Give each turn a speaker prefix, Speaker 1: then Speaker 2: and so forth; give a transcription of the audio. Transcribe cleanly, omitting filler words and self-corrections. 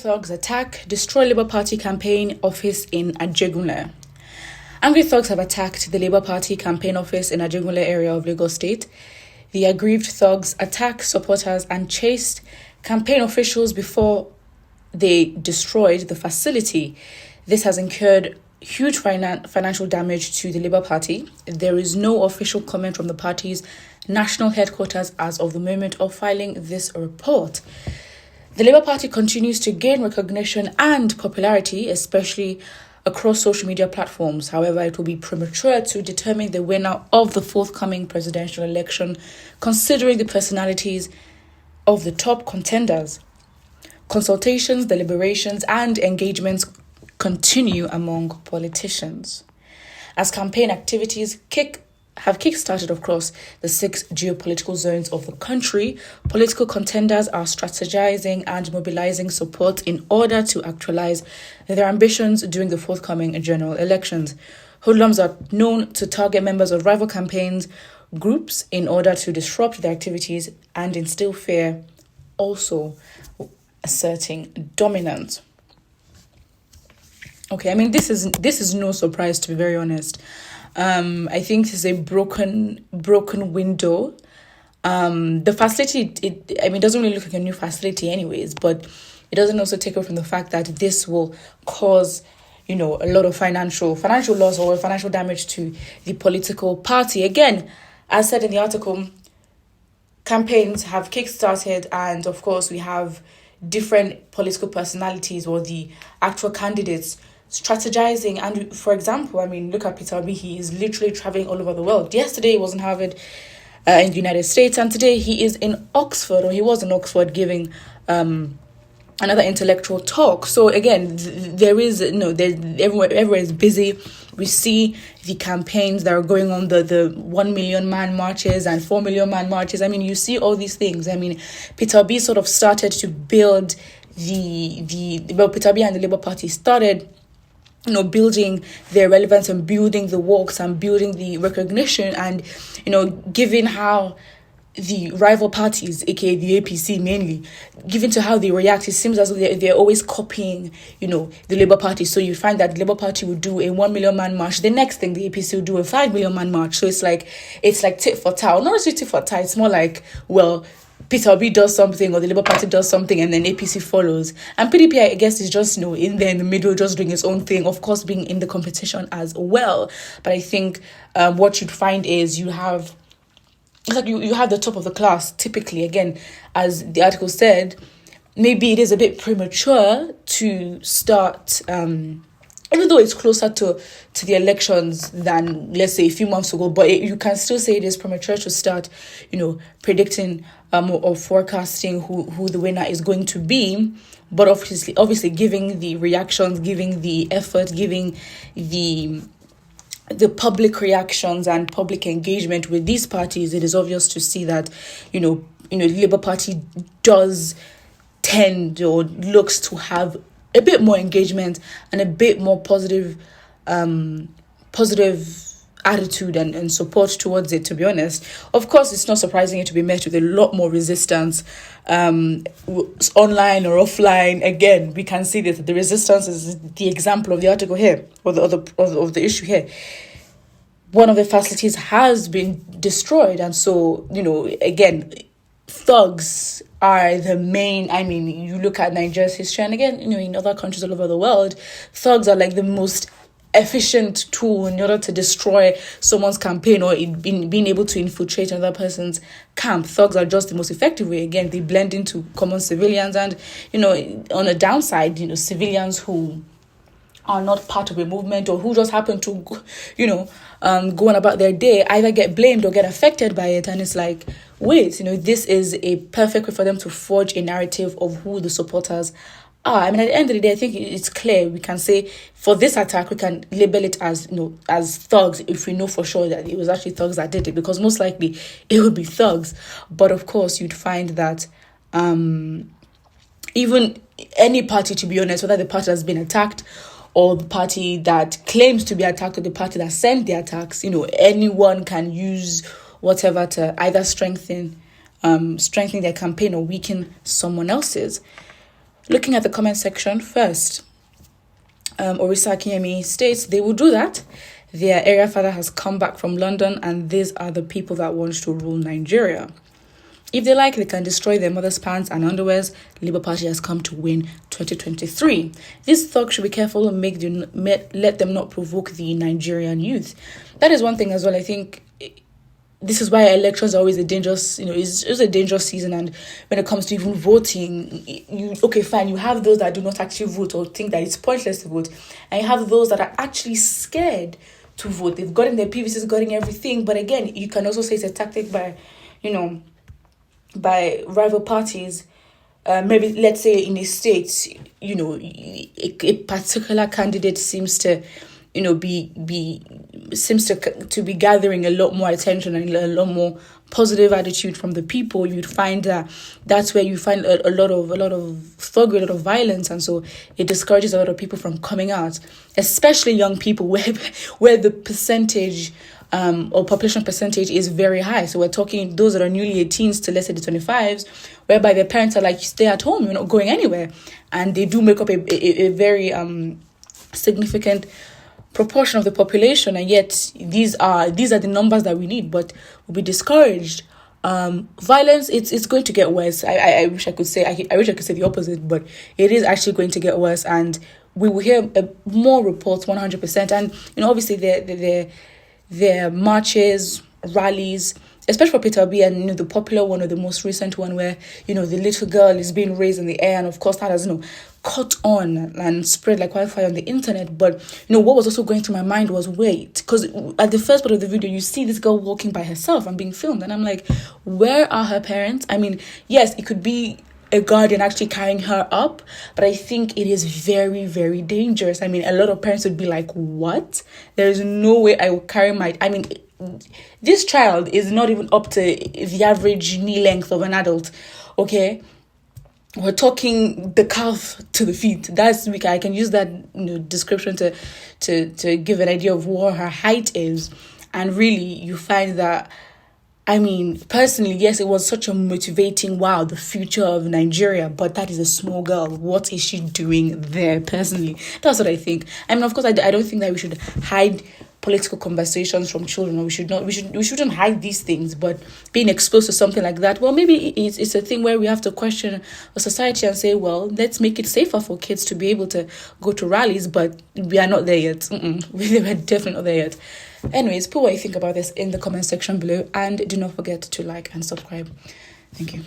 Speaker 1: thugs destroy Labour Party campaign office in Ajegunle. Angry thugs have attacked the Labour Party campaign office in Ajegunle area of Lagos State. The aggrieved thugs attacked supporters and chased campaign officials before they destroyed the facility. This has incurred huge financial damage to the Labour Party. There is no official comment from the party's national headquarters as of the moment of filing this report. The Labour Party continues to gain recognition and popularity, especially across social media platforms. However, it will be premature to determine the winner of the forthcoming presidential election, considering the personalities of the top contenders. Consultations, deliberations, and engagements continue among politicians. As campaign activities have kick-started across the 6 geopolitical zones of the country, political contenders are strategizing and mobilizing support in order to actualize their ambitions during the forthcoming general elections. Hoodlums are known to target members of rival campaigns groups in order to disrupt their activities and instill fear, also asserting dominance. Okay, I mean, this is no surprise, to be very honest. I think this is a broken window. The facility, it doesn't really look like a new facility anyways, but it doesn't also take away from the fact that this will cause, a lot of financial loss or financial damage to the political party. Again, as said in the article, campaigns have kick-started, and of course we have different political personalities or the actual candidates strategizing. And for example, look at Peter Obi. He is literally traveling all over the world. Yesterday he was in Harvard in the United States, and today he is in Oxford, or he was in Oxford, giving another intellectual talk. So again, everywhere is busy. We see the campaigns that are going on, the 1 million man marches and 4 million man marches. You see all these things. Peter Obi sort of started to build Peter Obi and the Labour Party started building their relevance and building the works and building the recognition, and given how the rival parties, aka the APC mainly, given to how they react, it seems as though they're always copying the Labour Party. So you find that the Labour Party will do a 1 million man march, the next thing the APC will do a 5 million man march. So it's like tit for tat. Not really tit for tat, it's more like, well, Peter Obi does something or the Labour Party does something and then APC follows. And PDP, I guess, is just, in there in the middle, just doing its own thing, of course, being in the competition as well. But I think what you'd find is you have the top of the class, typically, again, as the article said. Maybe it is a bit premature to start, even though it's closer to the elections than, let's say, a few months ago, but you can still say it is premature to start, predicting or forecasting who the winner is going to be. But obviously, giving the reactions, giving the effort, giving the public reactions and public engagement with these parties, it is obvious to see that, the Labour Party does tend or looks to have a bit more engagement and a bit more positive attitude and support towards it, to be honest. Of course, it's not surprising it to be met with a lot more resistance online or offline. Again, we can see that the resistance is the example of the article here, or of the issue here. One of the facilities has been destroyed, and so, again, thugs are the main. You look at Nigeria's history, and again, in other countries all over the world, thugs are like the most efficient tool in order to destroy someone's campaign or being able to infiltrate another person's camp. Thugs are just the most effective way. Again, they blend into common civilians, and on a downside, civilians who are not part of a movement or who just happen to go on about their day either get blamed or get affected by it. And it's like, wait, this is a perfect way for them to forge a narrative of who the supporters are. At the end of the day, I think it's clear. We can say for this attack, we can label it as thugs if we know for sure that it was actually thugs that did it, because most likely it would be thugs. But of course, you'd find that even any party, to be honest, whether the party has been attacked or the party that claims to be attacked or the party that sent the attacks, anyone can use whatever to either strengthen their campaign or weaken someone else's. looking at the comment section first, Orisa Akinyemi states they will do that. Their area father has come back from London, and these are the people that want to rule Nigeria. If they like, they can destroy their mother's pants and underwears. Labour Party has come to win 2023. These thugs should be careful and let them not provoke the Nigerian youth. That is one thing as well. I think this is why elections are always a dangerous, it's a dangerous season. And when it comes to even voting, you have those that do not actually vote or think that it's pointless to vote. And you have those that are actually scared to vote. They've gotten their PVCs, gotten everything. But again, you can also say it's a tactic by rival parties. Maybe let's say in a state, a particular candidate seems to, to be gathering a lot more attention and a lot more positive attitude from the people. You'd find that that's where you find a lot of thuggery, a lot of violence, and so it discourages a lot of people from coming out, especially young people, where the percentage or population percentage is very high. So we're talking those that are newly 18s to let's say the 25s, whereby their parents are like, stay at home, you're not going anywhere, and they do make up a very significant proportion of the population, and yet these are the numbers that we need, but we'll be discouraged. Violence, it's going to get worse. I wish I could say the opposite, but it is actually going to get worse, and we will hear more reports 100%. And obviously their marches, rallies, especially for Peter Obi, and the popular one or the most recent one where the little girl is being raised in the air, and of course that has caught on and spread like wildfire on the internet. But what was also going through my mind was, wait, because at the first part of the video you see this girl walking by herself and being filmed, and I'm like, where are her parents? I mean, yes, it could be a guardian actually carrying her up, but I think it is very, very dangerous. I mean, a lot of parents would be like, what? There is no way I will carry this child is not even up to the average knee length of an adult, okay? We're talking the calf to the feet. I can use that description to give an idea of what her height is. And really, you find that, personally, yes, it was such a motivating, wow, the future of Nigeria, but that is a small girl. What is she doing there, personally? That's what I think. Of course, I don't think that we should hide political conversations from children, or we shouldn't hide these things, but being exposed to something like that, well, maybe it's a thing where we have to question a society and say, well, let's make it safer for kids to be able to go to rallies, but we are not there yet. We're definitely not there yet. Anyways, put what you think about this in the comment section below, and do not forget to like and subscribe. Thank you.